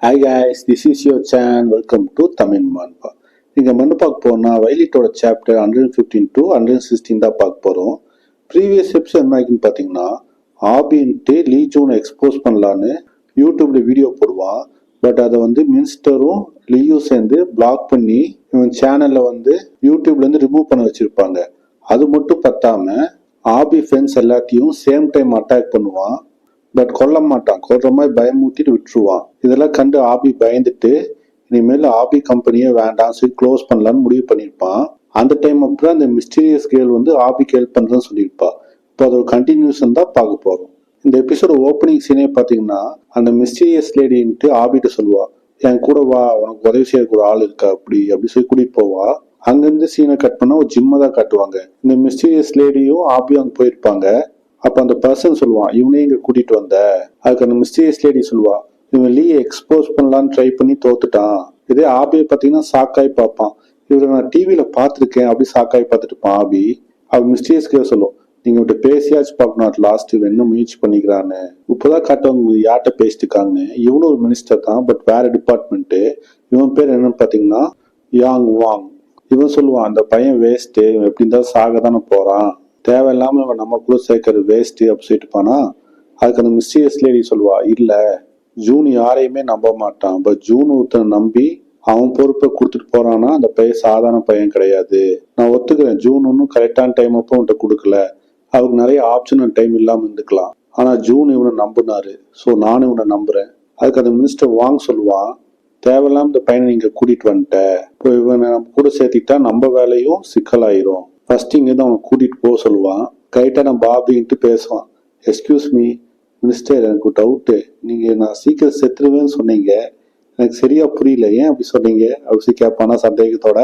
Hi guys, this is your channel. Welcome to Tamil Manpa. நீங்கள் மண்ணு பார்க்க போனால் வைலிட்டோட சாப்டர் 115 to 116 தான் பார்க்க போகிறோம். ப்ரீவியஸ் எபிசோட் என்ன ஆகின்னு பார்த்தீங்கன்னா, ஆபின்ட்டு லீ ஜூனை எக்ஸ்போஸ் பண்ணலான்னு யூடியூப்ல வீடியோ போடுவான். பட் அதை மினிஸ்டரும் லீயும் சேர்ந்து பிளாக் பண்ணி இவன் சேனலில் யூடியூப்லேருந்து ரிமூவ் பண்ண வச்சுருப்பாங்க. அது மட்டும் பத்தாம ஆபி ஃப்ரெண்ட்ஸ் எல்லாத்தையும் சேம் டைம் அட்டாக் பண்ணுவான். பட் கொல்ல மாட்டான், கொல்ற மாதிரி பயமூத்திட்டு விட்டுருவான். இதெல்லாம் கண்டு ஆபி பயந்துட்டு இனிமேல் ஆபி கம்பெனியே வேண்டாம் சொல்லி க்ளோஸ் பண்ணலான்னு முடிவு பண்ணியிருப்பான். அந்த டைம் அப்புறம் அந்த மிஸ்டீரியஸ் கேர்ள் ஆபிக்கு ஹெல்ப் பண்றதுன்னு சொல்லியிருப்பா. இப்போ அதோட கண்டினியூஷன் தான் பார்க்க போறோம். இந்த எபிசோட ஓப்பனிங் சீனே பார்த்தீங்கன்னா, அந்த மிஸ்டீரியஸ் லேடின்ட்டு ஆபிட்ட சொல்லுவா, என் கூட வா, உனக்கு உதவி செய்யறதுக்கு ஒரு ஆள் இருக்கா அப்படி சொல்லி கூட்டிட்டு போவா. அங்கிருந்து சீனை கட் பண்ணா ஒரு ஜிம்மை தான் காட்டுவாங்க. இந்த மிஸ்டீரியஸ் லேடியும் ஆபியும் அங்கே போயிருப்பாங்க. அப்ப அந்த பர்சன் சொல்லுவான், இவனே இங்க கூட்டிட்டு வந்த. அதுக்கு அந்த மிஸ்டீரியஸ் லேடி சொல்லுவா, இவன் லீயை எக்ஸ்போஸ் பண்ணலான்னு ட்ரை பண்ணி தோத்துட்டான். இதே ஆபியை பார்த்தீங்கன்னா சாக்காய் பார்ப்பான், இவரை நான் டிவியில பார்த்துருக்கேன் அப்படி சாக்காய் பார்த்துட்டு இருப்பான் ஆபி. அவ மிஸ்டீரியஸ் கேர் சொல்லும், நீங்க விட்டு பேசியாச்சு பார்க்கணும், லாஸ்ட் என்ன முயற்சி பண்ணிக்கிறான்னு. இப்போதான் காட்டுவாங்க யார்கிட்ட பேசிட்டு இருக்காங்கன்னு. இவனும் ஒரு மினிஸ்டர் தான், பட் வேற டிபார்ட்மெண்ட். இவன் பேர் என்னன்னு பாத்தீங்கன்னா யாங் வாங். இவன் சொல்லுவான், அந்த பையன் வேஸ்ட், இவன் எப்படி இருந்தாலும் சாக தானே போறான், தேவையில்லாம இவன் நம்ம கூட சேர்க்கறது வேஸ்ட் அப்படி சொல்லிட்டு இருப்பானா. அதுக்கு அந்த மிஸ்டீரியஸ் லேடி சொல்லுவா, இல்ல ஜூன் யாரையுமே நம்ப மாட்டான், பட் ஜூன் ஒருத்தனை நம்பி அவன் பொறுப்பை கொடுத்துட்டு போறான்னா அந்த பையன் சாதாரண பையன் கிடையாது. நான் ஒத்துக்கிறேன், ஜூன் ஒன்னும் கரெக்டான டைம் அப்போ அவன்கிட்ட கொடுக்கல, அவருக்கு நிறைய ஆப்ஷன் டைம் இல்லாம இருந்துக்கலாம். ஆனா ஜூன் இவனை நம்பினாரு, ஸோ நானும் இவனை நம்புறேன். அதுக்கு அந்த மினிஸ்டர் வாங் சொல்லுவான், தேவையில்லாம இந்த பையனை நீங்க கூட்டிட்டு வந்துட்ட, இப்போ இவனை நம்ம கூட சேர்த்திட்டா நம்ம வேலையும் சிக்கலாயிரும். ஃபர்ஸ்ட் இங்கேருந்து அவனை கூட்டிட்டு போக சொல்லுவான். கைட்டா நான் பாபின்ட்டு பேசுவான். எக்ஸ்கியூஸ் மீ மினிஸ்டர், எனக்கு டவுட்டு, நீங்க நான் சீக்கிரம் செத்துருவேன்னு சொன்னீங்க, எனக்கு சரியா புரியல, ஏன் அப்படி சொன்னீங்க அப்படி கேட்பானா சந்தேகத்தோட.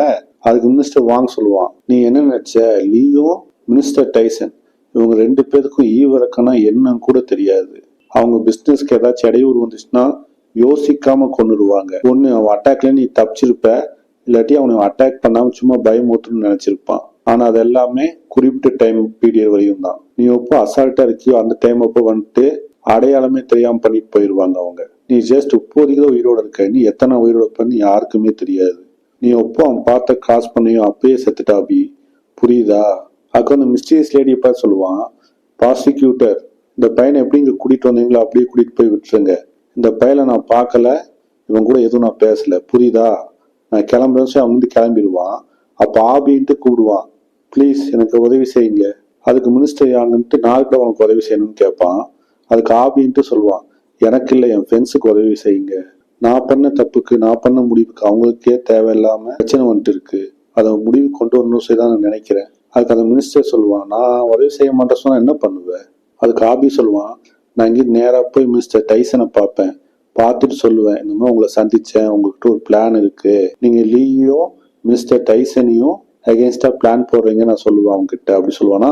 அதுக்கு மினிஸ்டர் வாங்க சொல்லுவான், நீ என்ன நினைச்ச, லீயும் மினிஸ்டர் டைசன் இவங்க ரெண்டு பேருக்கும் ஈவிரக்கம்னா என்னன்னு கூட தெரியாது. அவங்க பிசினஸ்க்கு ஏதாச்சும் இடையூறு வந்துச்சுன்னா யோசிக்காம கொண்டுடுவாங்க. ஒண்ணு அவன் அட்டாக்ல நீ தப்பிச்சிருப்ப, இல்லாட்டி அவனை அட்டாக் பண்ணாம சும்மா பயமுறுத்துன்னு நினைச்சிருப்பான். ஆனா அது எல்லாமே குறிப்பிட்ட டைம் பீரியட் வரையும் தான். நீ எப்போ அசால்ட்டா இருக்கியோ அந்த டைம் அப்போ அடையாளமே தெரியாம பண்ணிட்டு போயிடுவாங்க அவங்க. நீ ஜஸ்ட் இப்போதைக்கு தான் உயிரோட இருக்க, நீ எத்தனை உயிரோட பண்ணி யாருக்குமே தெரியாது. நீ எப்போ அவன் பார்த்த கிராஸ் பண்ணியோ அப்பயே செத்துட்டாபி, புரியுதா? அதுக்கு அந்த மிஸ்டீரியஸ் லேடியை பார்த்து சொல்லுவான், ப்ராசிக்யூட்டர், இந்த பையனை எப்படி இங்க கூட்டிட்டு வந்தீங்களோ அப்படியே கூட்டிட்டு போய் விட்டுருங்க. இந்த பையனை நான் பார்க்கல, இவன் கூட எதுவும் நான் பேசல, புரியுதா? நான் கிளம்புறேன். அவன் கிளம்பிடுவான். அப்ப ஆபின்ட்டு கூப்பிடுவான், ப்ளீஸ் எனக்கு உதவி செய்யுங்க. அதுக்கு மினிஸ்டர் யாங்கன்ட்டு நாளைக்கு உனக்கு உதவி செய்யணும்னு கேட்பான். அதுக்கு ஆபின்ட்டு சொல்லுவான், எனக்கு இல்லை என் ஃப்ரெண்ட்ஸுக்கு உதவி செய்யுங்க, நான் பண்ண தப்புக்கு நான் பண்ண முடிவுக்கு அவங்களுக்கே தேவையில்லாம பிரச்சனை வந்துட்டு இருக்கு, அதை முடிவு கொண்டு வரணும் செய்தான் நான் நினைக்கிறேன். அதுக்கு அந்த மினிஸ்டர் சொல்லுவான், நான் உதவி செய்ய மாட்டேன் சொன்னா என்ன பண்ணுவேன்? அதுக்கு ஆபி சொல்லுவான், நான் இங்கே நேரா போய் மிஸ்டர் டைசனை பார்ப்பேன், பார்த்துட்டு சொல்லுவேன், இந்த மாதிரி உங்களை சந்திச்சேன், உங்ககிட்ட ஒரு பிளான் இருக்கு, நீங்க லீயோ மினிஸ்டர் டைசனையும் அகேன்ஸ்டா பிளான் போடுறீங்க நான் சொல்லுவேன் அவங்க கிட்ட அப்படி சொல்லுவானா.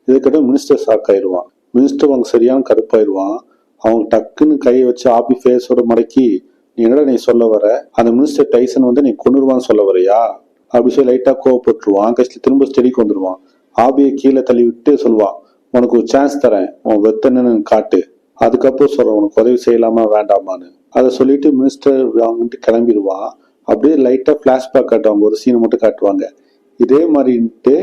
இதுக்கிட்ட மினிஸ்டர் ஷாக் ஆயிடுவான். மினிஸ்டர் அவங்க சரியான கருப்பாயிடுவான். அவங்க டக்குன்னு கையை வச்சு ஆபி ஃபேஸோட மடக்கி, நீ என்னடா நீ சொல்ல வர, அந்த மினிஸ்டர் டைசன் நீ கொண்டுருவான்னு சொல்ல வரையா அப்படி சொல்லி லைட்டா கோவப்பட்டுருவான். கஷ்டம் திரும்ப ஸ்டெடிக்கு வந்துருவான். ஆபியை கீழே தள்ளி விட்டு சொல்லுவான், உனக்கு ஒரு சான்ஸ் தரேன், உன் வெத்தன்னு காட்டு, அதுக்கப்புறம் சொல்ற உனக்கு உதவி செய்யலாமா வேண்டாமான்னு. அதை சொல்லிட்டு மினிஸ்டர் வாங்கிட்டு கிளம்பிடுவான். அப்படியே லைட்டா பிளாஷ்பேக் காட்டுவாங்க, ஒரு சீனை மட்டும் காட்டுவாங்க. இதே மாதிரின்ட்டு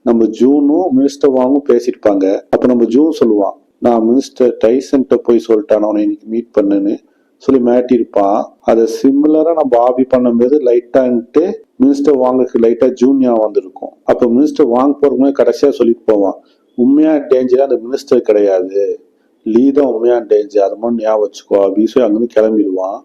நம்ம ஜூனும் மினிஸ்டர் வாங்கும் பேசியிருப்பாங்க. அப்ப நம்ம ஜூன் சொல்லுவான், நான் மினிஸ்டர் டைசன்ட்ட போய் சொல்லிட்டான் அவனை இன்னைக்கு மீட் பண்ணுன்னு சொல்லி மாட்டிருப்பான். அதை சிமிலரா நம்ம ஆபி பண்ணும்போது லைட்டான்ட்டு மினிஸ்டர் வாங்குக்கு லைட்டா ஜூனியா வந்திருக்கும். அப்ப மினிஸ்டர் வாங்க போறதுமே கடைசியா சொல்லிட்டு போவான், உண்மையா டேஞ்சரா அந்த மினிஸ்டர் கிடையாது, லீ தான் உண்மையா டேஞ்சர், அது மாதிரி ஞாபகம் வச்சுக்கோ அப்படின்னு சொல்லி அங்கிருந்து கிளம்பிடுவான்.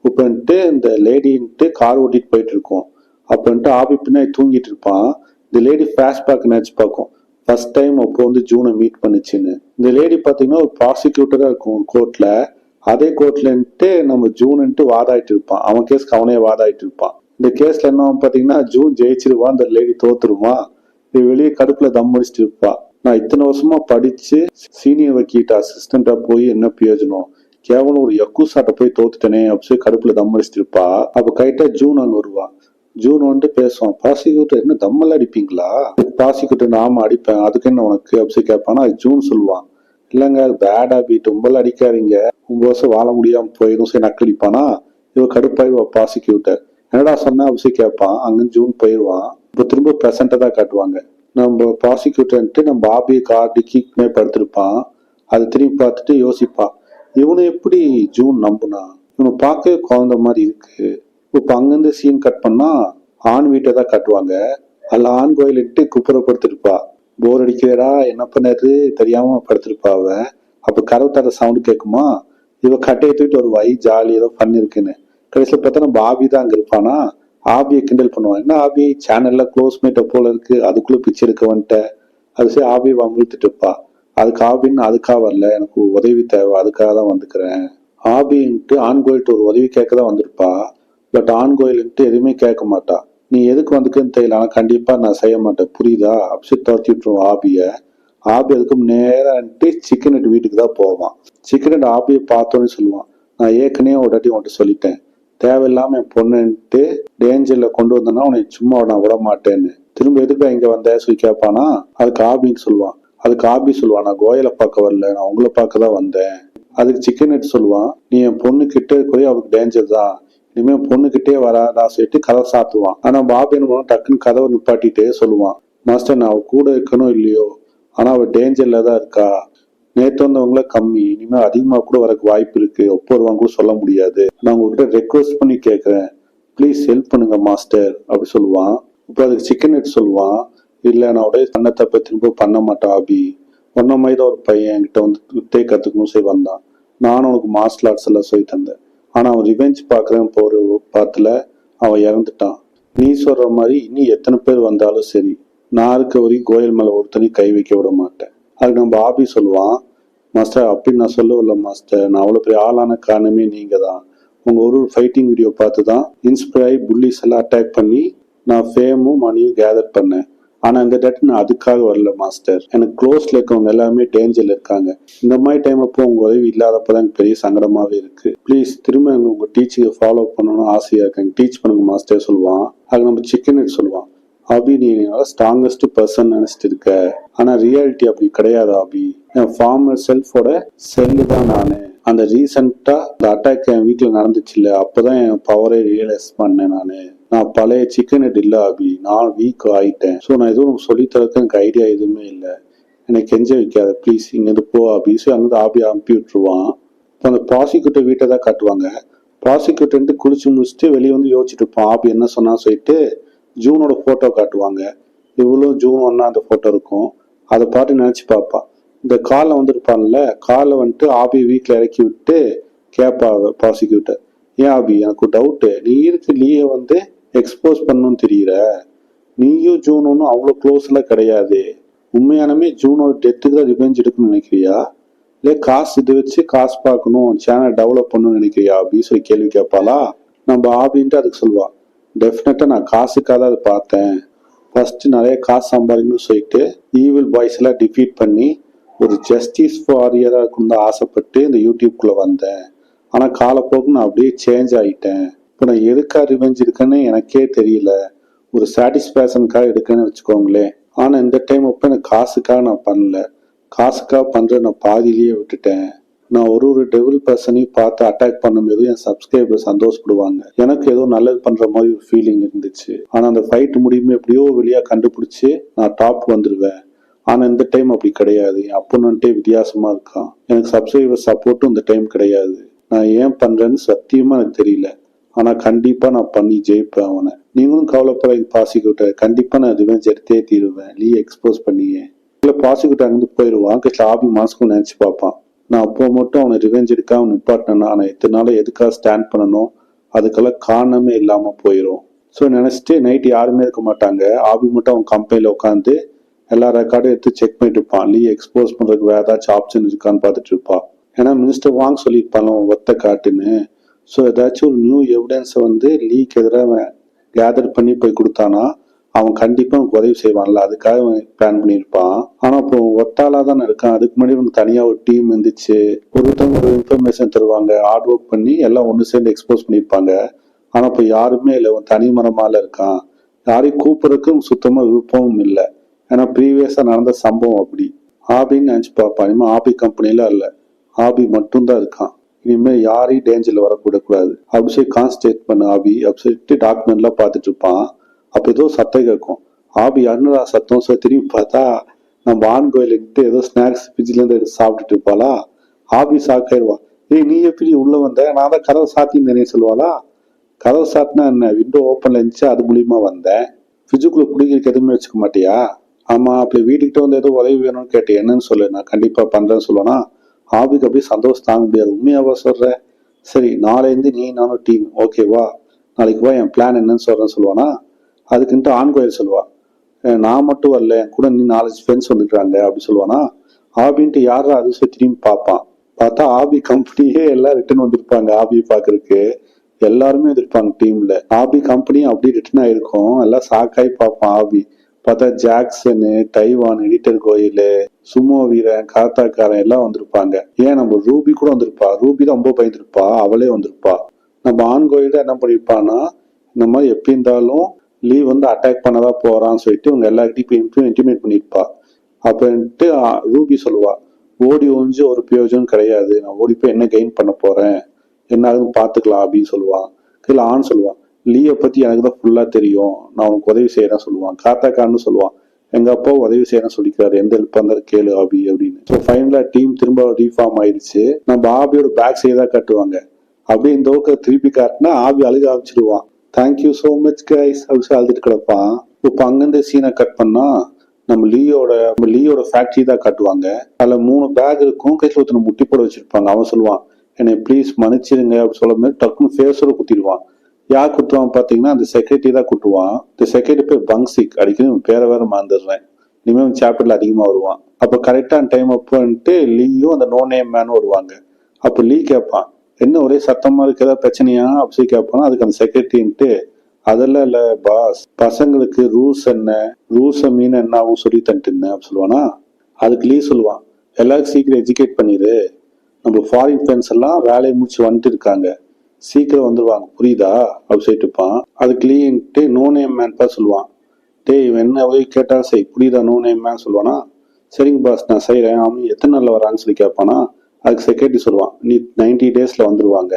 இப்பன்ட்டு இந்த லேடின்ட்டு கார் ஓட்டிட்டு போயிட்டு இருக்கோம். அப்பன்ட்டு ஆபி பின்னாடி தூங்கிட்டு இருப்பான். இந்த லேடி பிளாஷ்பேக் நினைச்சு பார்க்கும், ஃபர்ஸ்ட் டைம் அப்போ ஜூனை மீட் பண்ணுச்சுன்னு. இந்த லேடி பாத்தீங்கன்னா ஒரு ப்ராசிக்யூட்டரா இருக்கும் கோர்ட்ல. அதே கோர்ட்லன்ட்டு நம்ம ஜூன்ட்டு வாதாயிட்டு இருப்பான். அவன் கேஸ்க்கு அவனே வாதாயிட்டு இருப்பான். இந்த கேஸ்ல என்ன பாத்தீங்கன்னா ஜூன் ஜெயிச்சிருவான், இந்த லேடி தோத்துருவான். வெளியே கடுப்புல தம் முடிச்சுட்டு இருப்பா. நான் இத்தனை வருஷமா படிச்சு சீனியர் வக்கீட்ட அசிஸ்டண்டா போய் என்ன பிரயோஜனம், கேவலம் ஒரு யக்கூசாட்ட போய் தோத்துட்டனே அப்படி கடுப்புல தம் அடிச்சுட்டு இருப்பா. அப்ப கைட்டா ஜூன் அங்க வருவா. ஜூன் பேசுவான், ப்ராசிக்யூட்டர் என்ன தம்மெல்லாம் அடிப்பீங்களா? ப்ராசிக்யூட்டர் நாம அடிப்பேன், அதுக்கு என்ன உனக்கு அப்படி கேட்பானா. ஜூன் சொல்லுவான், இல்லைங்க பேட் ஹாபிட், உங்கள அடிக்காதீங்க, 9 வருஷம் வாழ முடியாம போயிடும் சரி நக்கடிப்பானா. கடுப்பாயிடுவா ப்ராசிக்யூட்டர். என்னடா சொன்னா அபிஷேக் கேட்பான். அங்கன்னு ஜூன் போயிடுவான். இப்போ திரும்ப ப்ரெசென்ட்டை தான் காட்டுவாங்க. நம்ம ப்ராசிக்யூட்டர்ன்ட்டு நம்ம பாபியை காட்டி கீக்னே படுத்திருப்பான். அதை திரும்பி பார்த்துட்டு யோசிப்பான், இவனை எப்படி ஜூன் நம்புனா, இவனை பார்க்கவே குழந்த மாதிரி இருக்கு. இப்போ அங்கிருந்து சீன் கட் பண்ணா ஆண் வீட்டை தான் காட்டுவாங்க. அதில் ஆண் கோயிலிட்டு குப்புறப்படுத்திருப்பா. போர் அடிக்கிறா, என்ன பண்ணது தெரியாம படுத்திருப்பா அவ. அப்ப கதவு தர சவுண்டு கேட்குமா, இவ கட்டையை தூக்கிட்டு ஒரு வை ஜாலி ஏதோ பண்ணிருக்குன்னு. கடைசியில் பார்த்தா நம்ம ஆபி தான் அங்க இருப்பானா. ஆபியை கிண்டல் பண்ணுவான், என்ன ஆபி சேனல்ல க்ளோஸ்மேட்டை போல இருக்கு, அதுக்குள்ள பிச்சை எடுக்க வந்துட்ட. அது சரி ஆபியை வம்பிழுத்துட்டு இருப்பா. அதுக்கு ஆபின்னு அதுக்காக வரல, எனக்கு உதவி தேவை, அதுக்காக தான் வந்துக்கிறேன். ஆபின்ட்டு ஆண் கோயில்ட்டு ஒரு உதவி கேட்க தான் வந்திருப்பா. பட் ஆண் கோயிலுன்ட்டு எதுவுமே கேட்க மாட்டா. நீ எதுக்கு வந்துக்குன்னு தெரியல, ஆனா கண்டிப்பா நான் செய்ய மாட்டேன் புரியுதா. அப்செட் துரத்தி விட்டுருவோம் ஆபிய. ஆபி அதுக்கு நேரான்ட்டு சிக்கன் ஹெட் வீட்டுக்கு தான் போவான். சிக்கன் ஹெட் ஆபியை பார்த்தோன்னு சொல்லுவான், நான் ஏற்கனவே ஒரு வாட்டி உன்கிட்ட சொல்லிட்டேன், தேவையில்லாம என் பொண்ணுன்ட்டு டேஞ்சர்ல கொண்டு வந்தேன்னா உன்னை சும்மா நான் விட மாட்டேன்னு. திரும்ப எதுக்கு இங்க வந்த சொல்லி கேட்பானா. அதுக்கு ஆபின்னு சொல்லுவான். அதுக்கு ஆபி சொல்லுவான், நான் கோயிலை பார்க்க வரல, நான் உங்களை பார்க்க தான் வந்தேன். அதுக்கு சிக்கன் ஹெட் சொல்லுவான், நீ என் பொண்ணு கிட்ட இருக்கிறே அவளுக்கு டேஞ்சர் தான், இனிமே பொண்ணுகிட்டே வராதா சொல்லிட்டு கதை சாத்துவான். ஆனா பாபு என்ன பண்ணுவான், டக்குன்னு கதவை நிப்பாட்டிட்டே சொல்லுவான், மாஸ்டர் நான் அவ கூட இருக்கணும் இல்லையோ, ஆனா அவ டேஞ்சர்ல தான் இருக்கா. நேற்று வந்தவங்கள கம்மி, இனிமே அதிகமா கூட வரக்கு வாய்ப்பு இருக்கு, ஒப்பு வருவாங்க கூட சொல்ல முடியாது. நான் உங்ககிட்ட ரெக்வஸ்ட் பண்ணி கேட்கறேன், ப்ளீஸ் ஹெல்ப் பண்ணுங்க மாஸ்டர் அப்படி சொல்லுவான். இப்போ அதுக்கு சிக்கன் ஹெட் சொல்லுவான், இல்ல நான் உடைய பண்ண தப்ப திரும்ப பண்ண மாட்டேன் ஆபி. ஒன்ன மாதிரி தான் ஒரு பையன் என்கிட்ட வந்து வித்தை கத்துக்கணும் சொல்லி வந்தான். நானும் உனக்கு மார்ஷல் ஆர்ட்ஸ் எல்லாம் சொல்லி தந்தேன். ஆனா அவன் ரிவெஞ்ச் பாக்குறேன் போற பாத்துல அவன் இறந்துட்டான். நீ சொல்ற மாதிரி இனி எத்தனை பேர் வந்தாலும் சரி, நான் இருக்க வரைக்கும் கோயில் மேல ஒருத்தனி கை வைக்க விட மாட்டேன். அதுக்கு நம்ம ஆபி சொல்லுவான், மாஸ்டர் அப்படின்னு நான் சொல்லவில்ல மாஸ்டர், நான் அவ்வளவு பெரிய ஆளான காரணமே நீங்க தான். உங்க ஒரு ஃபைட்டிங் வீடியோ பார்த்து தான் இன்ஸ்பயர் ஆகி புல்லிஸ் எல்லாம் அட்டாக் பண்ணி நான் ஃபேமும் மணியும் கேதர் பண்ணேன். ஆனா இந்த டேட்டு நான் அதுக்காக வரல மாஸ்டர், எனக்கு க்ளோஸ்ல இருக்கவங்க எல்லாமே டேஞ்சர்ல இருக்காங்க. இந்த மாதிரி டைம் அப்போ உங்க உதவி இல்லாதப்பதான் எனக்கு பெரிய சங்கடமாவே இருக்கு. ப்ளீஸ் திரும்ப உங்க டீச்சிங்கை ஃபாலோ பண்ணணும்னு ஆசையா இருக்கேன், டீச் பண்ணுங்க மாஸ்டர் சொல்லுவான். அது நம்ம சிக்கன் ஹெட் சொல்லுவான், ஆபி நீ ஸ்ட்ராங்கஸ்ட் பர்சன் நினைச்சிட்டு இருக்க, ஆனா ரியாலிட்டி அப்படி கிடையாது ஆபி. என் ஃபார்மர் செல்ஃபோட செல்லு தான் நானு. அந்த ரீசெண்டா இந்த அட்டாக் என் வீட்டுல நடந்துச்சு இல்ல, அப்பதான் என் பவரை ரியலைஸ் பண்ணேன் நானு. நான் பழைய சிக்கன் ஹெட் இல்ல ஆபி, நான் வீக் ஆயிட்டேன். ஸோ நான் எதுவும் சொல்லித்தரக்கு எனக்கு ஐடியா எதுவுமே இல்லை, எனக்கு என்ஜாய் வைக்காத ப்ளீஸ், இங்கேருந்து போ ஆபி. ஸோ அங்கிருந்து ஆபி அனுப்பி விட்டுருவான். இப்போ அந்த ப்ராசிக்யூட்டர் வீட்டை தான் காட்டுவாங்க. ப்ராசிக்யூட்டர் குளிச்சு முடிச்சுட்டு வெளியே வந்து யோசிச்சுட்டு இருப்பான், ஆபி என்ன சொன்னா சொல்லிட்டு ஜூனோட போட்டோ காட்டுவாங்க. இவ்வளோ ஜூன் 1 அந்த போட்டோ இருக்கும். அதை பார்த்து நினைச்சு பார்ப்பா. இந்த காலில் வந்துருப்பான்ல, காலில் வந்துட்டு ஆபி வீட்டில் இறக்கி விட்டு கேட்பா ப்ராசிக்யூட்டர், ஏன் ஆபி எனக்கு டவுட்டு, நீ இருக்கு லீயை வந்து எக்ஸ்போஸ் பண்ணணும்னு தெரியற, நீயும் ஜூன் ஒன்றும் அவ்வளோ க்ளோஸ்லாம் கிடையாது, உண்மையானமே ஜூனோட டெத்துக்கு தான் ரிவெஞ்ச் எடுக்கணும்னு நினைக்கிறியா, இல்லை காசு இது வச்சு காசு பார்க்கணும் சேனல் டெவலப் பண்ணணும்னு நினைக்கிறியா அப்படின்னு சொல்லி கேள்வி கேட்பாளா. நம்ம ஆபின்ட்டு அதுக்கு சொல்லுவா, டெஃபினட்டா நான் காசுக்காக தான் அதை பார்த்தேன், ஃபர்ஸ்ட் நிறைய காசு சம்பாதிக்கணும்னு சொல்லிட்டு ஈவில் பாய்ஸ் எல்லாம் டிஃபீட் பண்ணி ஒரு ஜஸ்டிஸ் வாரியரா இருக்குன்னு தான் ஆசைப்பட்டு இந்த யூடியூப்குள்ள வந்தேன். ஆனா காலப்போக்கு நான் அப்படியே சேஞ்ச் ஆகிட்டேன். இப்போ நான் எதுக்காக ரிவெஞ்ச் எடுக்கன்னு எனக்கே தெரியல, ஒரு சாட்டிஸ்பேக்ஷனுக்காக எடுக்கன்னு வச்சுக்கோங்களேன். ஆனா இந்த டைம் அப்போ எனக்கு காசுக்காக நான் பண்ணல, காசுக்காக பண்ற நான் பாதியிலேயே விட்டுட்டேன். நான் ஒரு டெவில் பர்சனையும் பார்த்து அட்டாக் பண்ணும்போது என் சப்ஸ்கிரைபர் சந்தோஷப்படுவாங்க, எனக்கு ஏதோ நல்லது பண்ற மாதிரி ஒரு ஃபீலிங் இருந்துச்சு. ஆனா அந்த ஃபைட் முடியுமே எப்படியோ வெளியா கண்டுபிடிச்சு நான் டாப் வந்துருவேன். ஆனா இந்த டைம் அப்படி கிடையாது, என் அப்போனன்ட்டே வித்தியாசமா இருக்கான், எனக்கு சப்ஸ்கிரைபர் சப்போர்ட்டும் இந்த டைம் கிடையாது. நான் ஏன் பண்றேன்னு சத்தியமா எனக்கு தெரியல, ஆனா கண்டிப்பா நான் பண்ணி ஜெயிப்பேன் அவனை. நீங்களும் கவலைப்படாதீங்க ப்ராசிக்யூட்டர், கண்டிப்பா நான் ரிவெஞ்ச் எடுத்தே தீருவேன், லீ எக்ஸ்போஸ் பண்ணியே. இல்ல ப்ராசிக்யூட்டர் அங்கிருந்து போயிடுவான். ஆபி மாஸ்க்கும் நினைச்சு பார்ப்பான், நான் அப்போ மட்டும் அவனை ரிவெஞ்ச் எடுக்காம நிப்பாட்டினா நான் எத்தனை நாள் எதுக்காக ஸ்டாண்ட் பண்ணணும், அதுக்கெல்லாம் காரணமே இல்லாம போயிடும். ஸோ நினைச்சிட்டு நைட் யாருமே இருக்க மாட்டாங்க, ஆபி மட்டும் அவன் கம்பெனில உட்காந்து எல்லா ரெக்கார்டும் எடுத்து செக் பண்ணிட்டு இருப்பான், லீ எக்ஸ்போஸ் பண்றதுக்கு வேற ஏதாச்சும் ஆப்ஷன் இருக்கான்னு பார்த்துட்டு இருப்பான். ஏன்னா மினிஸ்டர் வாங்க சொல்லியிருப்பான் ஒத்த காட்டுன்னு. ஸோ ஏதாச்சும் ஒரு நியூ எவிடன்ஸை வந்து லீக்கு எதிராக கேதர் பண்ணி போய் கொடுத்தானா அவன் கண்டிப்பா உனக்கு உதவி செய்வான்ல, அதுக்காக பிளான் பண்ணியிருப்பான். ஆனா இப்போ ஒத்தாலா தானே இருக்கான், அதுக்கு முன்னாடி உனக்கு தனியா ஒரு டீம் இருந்துச்சு, ஒருத்தவங்க ஒரு இன்ஃபர்மேஷன் தருவாங்க, ஹார்ட் ஒர்க் பண்ணி எல்லாம் ஒன்று சேர்ந்து எக்ஸ்போஸ் பண்ணியிருப்பாங்க. ஆனா இப்போ யாருமே இல்லை, தனி மரமால இருக்கான், யாரையும் கூப்பிடறதுக்கும் சுத்தமா விருப்பமும் இல்லை. ஏன்னா ப்ரீவியஸா நடந்த சம்பவம் அப்படி. ஆபின்னு நினைச்சு பார்ப்பான். இனிமே ஆபி கம்பெனில இல்ல, ஆபி மட்டும்தான் இருக்கான். இனிமேல் யாரையும் டேஞ்சர்ல வரக்கூடாது அப்படி சொல்லி கான்சன்ட்ரேட் பண்ண ஆபி அப்படி சொல்லிட்டு டாக்குமெண்ட்லாம் பார்த்துட்டு இருப்பான். அப்போ ஏதோ சத்தம் கேட்கும். ஆபி அண்ணா சத்தம் சொல்லி திரும்பி பார்த்தா நம்ம ஆண் கோயிலுக்கிட்டு ஏதோ ஸ்நாக்ஸ் ஃப்ரிட்ஜ்ல இருந்து எடுத்து சாப்பிட்டுட்டு இருப்பாளா. ஆபி சாக்காயிருவா. ஏய் நீ எப்படி உள்ள வந்த? நான் தான் கதவை சாத்தின்னு சொல்லுவாளா. கதவை சாத்தினா என்ன, விண்டோ ஓப்பன்ல இருந்துச்சு, அது மூலியமா வந்தேன். ஃப்ரிட்ஜுக்குள்ள குடிக்கிறதுக்கு எதுவுமே வச்சுக்க மாட்டியா? ஆமா, அப்படி வீட்டுக்கிட்ட வந்து ஏதோ உதவி வேணும்னு கேட்டேன், என்னன்னு சொல்லு, நான் கண்டிப்பா பண்றேன்னு சொல்லுவானா. ஆபிக்கு அப்படியே சந்தோஷம் தாங்க முடியாது. உண்மையாவா சொல்ற? சரி, நாளைந்து நீ நானும் டீம், ஓகேவா? நாளைக்கு வா, என் பிளான் என்னன்னு சொல்றேன்னு சொல்லுவானா. அதுக்குன்ட்டு ஆண் கோயில் சொல்லுவா. நான் மட்டும் வரல, என் கூட நீ 4 ஃப்ரெண்ட்ஸ் வந்துருக்காங்க அப்படி சொல்லுவானா. ஆபின்ட்டு யாரா அது சொல்லி திரும்பி பார்ப்பான். பார்த்தா ஆபி கம்பெனியே எல்லாம் ரிட்டர்ன் வந்திருப்பாங்க. ஆபியை பாக்குறதுக்கு எல்லாருமே இருப்பாங்க டீம்ல. ஆபி கம்பெனி அப்படி ரிட்டர்ன் ஆயிருக்கும். எல்லாம் சாக்காய் பார்ப்பான் ஆபி. பார்த்தா ஜாக்சனு, டைவான், எடிட்டர் கோயில், சுமோ வீரன், காத்தாக்காரன் எல்லாம் வந்திருப்பாங்க. ஏன் நம்ம ரூபி கூட வந்திருப்பா. ரூபி தான் ரொம்ப பயந்துருப்பா, அவளே வந்திருப்பா. நம்ம ஆண் கோயில் என்ன பண்ணிருப்பான்னா, இந்த மாதிரி எப்படி இருந்தாலும் லீவ் வந்து அட்டாக் பண்ணதான் போறான்னு சொல்லிட்டு இவங்க எல்லார்கிட்டையும் இன்டிமேட் பண்ணிருப்பா. அப்படின்ட்டு ரூபி சொல்லுவா, ஓடி ஒழிஞ்சு ஒரு பிரயோஜனம் கிடையாது, நான் ஓடி போய் என்ன கெயின் பண்ண போறேன், என்ன ஆகுதுன்னு பாத்துக்கலாம் அப்படின்னு சொல்லுவான். கீழே ஆண் சொல்லுவான், லீவை பத்தி எனக்கு தான் ஃபுல்லா தெரியும், நான் உனக்கு உதவி செய்யறேன்னு சொல்லுவான். காத்தாக்கான்னு சொல்லுவான், எங்க அப்பா உதவி செய்யறேன்னு சொல்லிக்கிறாரு, எந்த ஹெல்ப் இருந்தாலும் கேளு ஆபி அப்படின்னு. ஸோ ஃபைனலா டீம் திரும்ப ரீஃபார்ம் ஆயிடுச்சு. நம்ம ஆபியோட பேக் சைடு தான் கட்டுவாங்க. அப்படியே இந்த ஓக்க திருப்பி காட்டினா ஆபி அழுக ஆரம்பிச்சிடுவான். தேங்க்யூ சோ மச் கைஸ் அப்படின்னு அழுதுட்டு கிடப்பான். இப்போ அங்கிருந்து சீனை கட் பண்ணா நம்ம லீயோட ஃபேக்டரி தான் காட்டுவாங்க. அதுல 3 பேக் இருக்கும். கையில ஒருத்தனை முட்டி போட வச்சிருப்பாங்க. அவன் சொல்லுவான், என்னை ப்ளீஸ் மன்னிச்சிருங்க அப்படி சொல்லும் போது டக்குன்னு ஃபேஸோட குத்திடுவான். யார் குத்துவான் பாத்தீங்கன்னா அந்த செக்ரட்டரி தான் குட்டுவான். இந்த செக்ரட்டரி பேர் பங்சிக். அடிக்கடி பேரை வேற மறந்துடுறேன். இனிமேல் சாப்டர்ல அதிகமா வருவான். அப்ப கரெக்டான டைம் அப்போன்ட்டு லீயும் அந்த நோ நேம் மேனும் வருவாங்க. அப்ப லீ கேட்பான், என்ன ஒரே சத்தமா இருக்கு, ஏதாவது பிரச்சனையா அப்படி சொல்லி கேட்பானா. அதுக்கு அந்த செக்ரட்டரின்ட்டு, அதெல்லாம் இல்ல பாஸ், பசங்களுக்கு ரூல்ஸ் மீன் என்ன ஆகும் சொல்லி தந்துட்டு இருந்தேன் அப்படி சொல்லுவானா. அதுக்கு லீ சொல்லுவான், எல்லாருக்கும் சீக்கிரம் எஜுகேட் பண்ணிடு, நம்ம ஃபாரின் ஃப்ரெண்ட்ஸ் எல்லாம் வேலையை முடிச்சு வந்துட்டு இருக்காங்க, சீக்கிரம் வந்துருவாங்க புரியுதா அப்படி சொல்லிட்டு இருப்பான். அதுக்கு லீன்ட்டு நோ நேம் மேன் பா சொல்லுவான், டேய் இவன் என்ன உதவி கேட்டாலும் சரி புரியுதா நோ நேம் மேன் சொல்லுவானா. சரிங்க பாஸ் நான் செய்யறேன். அவன் எத்தனை நாள்ல வரான்னு சொல்லி கேட்பானா. அதுக்கு செக்ரட்டரி சொல்லுவான், நீ 90 டேஸ்ல வந்துருவாங்க,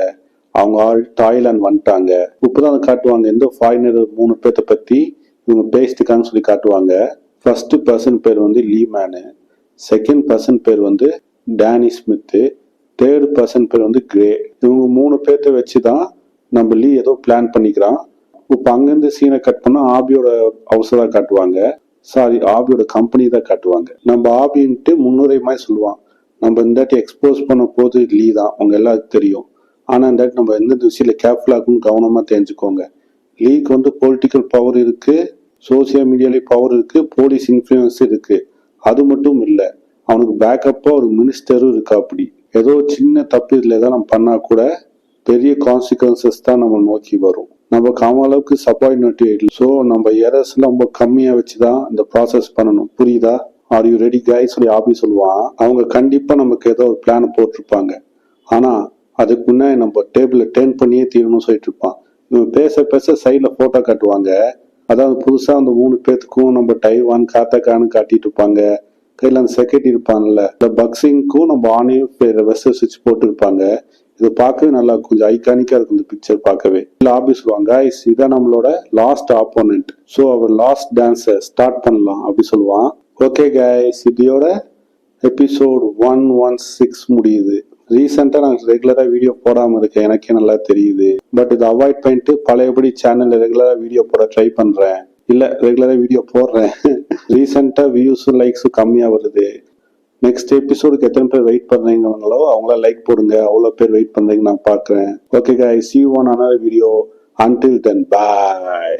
அவங்க ஆல் தாய்லாந்து வந்துட்டாங்க. இப்பதான் அதை காட்டுவாங்க, எந்த ஃபாரினர் 3 பேர்த்த பத்தி இவங்க பேசிட்டுக்கான்னு சொல்லி காட்டுவாங்க. ஃபர்ஸ்ட் பர்சன் பேர் வந்து லீ மேனு, செகண்ட் பர்சன் பேர் வந்து டேனி ஸ்மித்து, தேர்ட் பர்சன் பேர் வந்து கிரே. இவங்க 3 பேர்த்த வச்சுதான் நம்ம லீ ஏதோ பிளான் பண்ணிக்கிறான். இப்போ அங்கிருந்து சீனை கட் பண்ணா ஆபியோட ஹவுஸ் தான் காட்டுவாங்க. சாரி, ஆபியோட கம்பெனி தான் காட்டுவாங்க. நம்ம ஆபின்ட்டு முன்னுரை மாதிரி சொல்லுவான், நம்ம இந்த எக்ஸ்போஸ் பண்ண போது லீ தான், அவங்க எல்லாருக்கும் தெரியும். ஆனா இந்த நம்ம எந்தெந்த விஷயத்துல கேர்ஃபுல்லா இருக்குன்னு கவனமா தெரிஞ்சுக்கோங்க. லீக்கு வந்து பொலிட்டிக்கல் பவர் இருக்கு, சோசியல் மீடியாலே பவர் இருக்கு, போலீஸ் இன்ஃபுளுன்ஸ் இருக்கு. அது மட்டும் இல்ல, அவனுக்கு பேக்கப்பா ஒரு மினிஸ்டரும் இருக்கா. அப்படி ஏதோ சின்ன தப்பு இதுல ஏதாவது நம்ம பண்ணா கூட பெரிய கான்சிக்வன்சஸ் தான் நம்ம நோக்கி வரும். நமக்கு அவன் அளவுக்கு சப்பார்டினேட் இல்லை. ஸோ நம்ம எரர்ஸ் ரொம்ப கம்மியா வச்சுதான் இந்த ப்ராசஸ் பண்ணணும், புரியுதா? ஆர் யூ ரெடி கைஸ் சொல்லி ஆபி சொல்லுவான். அவங்க கண்டிப்பா நமக்கு ஏதோ ஒரு பிளான் போட்டிருப்பாங்க, ஆனா அதுக்கு முன்னாடி நம்ம டேபிள டேர்ன் பண்ணியே தீரணும்னு சொல்லிட்டு இருப்பான். இவன் பேச பேச சைட்ல போட்டோ காட்டுவாங்க. அதாவது புதுசா அந்த 3 பேத்துக்கும் நம்ம டைவான் காத்தாக்கான்னு காட்டிட்டு இருப்பாங்க. கையில அந்த செக்ரட்டரி இருப்பாங்கல்ல, இந்த பக்சிங்க்கும் நம்ம ஆணையும் வெஸ்டர் ஸ்விட்ச் போட்டு இருப்பாங்க. இது பார்க்கவே நல்லா கொஞ்சம் ஐகானிக்கா இருக்கும் இந்த பிக்சர் பார்க்கவே. ஆபி சொல்லுவாங்க, இதான் நம்மளோட லாஸ்ட் ஆப்போனன்ட், ஸோ அவர் லாஸ்ட் டான்ஸை ஸ்டார்ட் பண்ணலாம் அப்படி சொல்லுவான். ஓகே கைஸ், இதோட எபிசோட் 116 முடியுது. ரீசெண்டா நான் ரெகுலரா வீடியோ போடாம இருக்கேன், எனக்கே நல்லா தெரியுது. பட் இதை அவாய்ட் பண்ணிட்டு பழையபடி சேனல்ல ரெகுலரா வீடியோ போட ட்ரை பண்றேன். இல்ல ரெகுலரா வீடியோ போடுறேன். ரீசெண்டா வியூஸும் லைக்ஸும் கம்மியா வருது. நெக்ஸ்ட் எபிசோடுக்கு எத்தனை பேர் வெயிட் பண்றீங்களோ அவங்கள லைக் போடுங்க. அவ்வளவு பேர் வெயிட் பண்றீங்க நான் பாக்குறேன். Okay guys, see you on another video. Until then, bye.